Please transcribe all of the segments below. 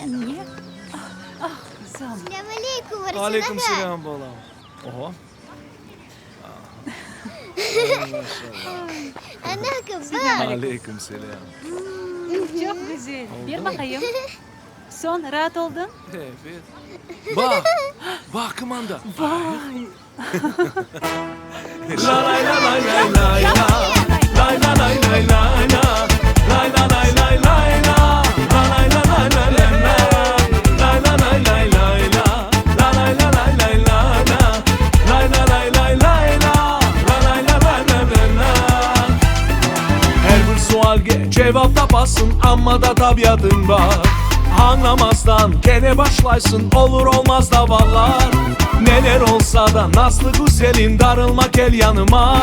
Niye? Kızım. Selamünaleyküm. Aleyküm selam balam. Oho. Ana kebab. Aleyküm selam. Çok güzel. Bir bakayım. Son rahat oldun? Evet. Bak. Bak kumanda. Vay. La la la la la la la. La la la la la la. La la la la la la. La la la la la la la. La la la la la la. La la la la la la la. La la la la la la. La la la la la la. Her bir sualge cevap tapasın amma da tabiatın var. Anlamazdan gene başlaysın olur olmaz da vallar. Neler olsa da nasıl güzelin darılmak el yanıma.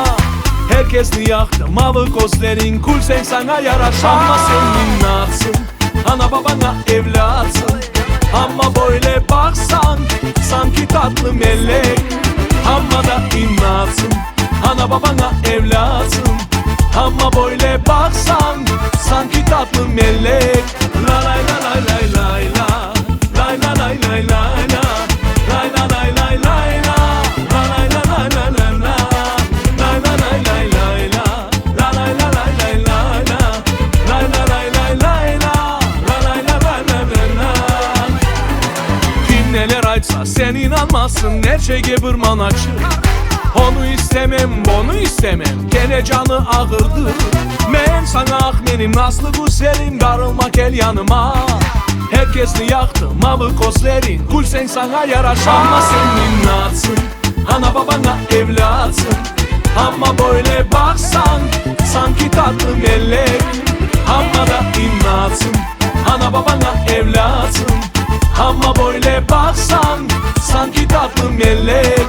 Herkesni yaktı mavi gözlerin kul sen sana yaraş. Ama sen minnatsın ana babana evlatsın. Ama böyle baksan sanki tatlı melek. Ama da innatsın ana babana evlatsın. Ama böyle baksan sanki tatlı melek. La la la la la la la. La la la la la la. La la la la la la. La la la la la la la. La la la la la la. La la la la la la la. La la la la la la. La la la la la la. Kim neler açsa sen inanmazsın her şey gebirman açır. Onu istemem, bunu istemem, gene canı ağırdı. Men sana ah benim nasıl güzelim, darılmak el yanıma. Herkesni yaktı mavi gözlerin, kul sen sana yaraş. Ama sen minnatsın, ana babana evlatsın. Ama böyle baksan, sanki tatlı melek. Ama da innatsın, ana babana evlatsın. Ama böyle baksan, sanki tatlı melek.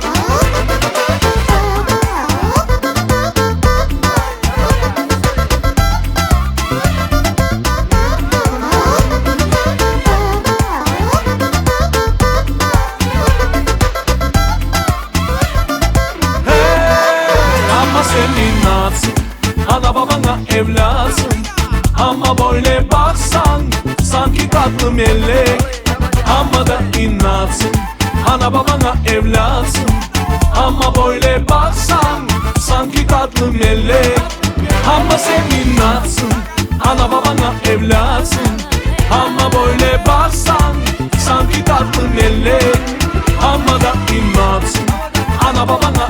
Sen innatsın, ana babana evlatsın. Ama böyle baksan sanki tatlı melek. Ama da innatsın, ana babana evlatsın. Ama böyle baksan sanki tatlı melek. Ama sen innatsın, ana babana evlatsın. Ama böyle baksan sanki tatlı melek. Ama da innatsın, ana babana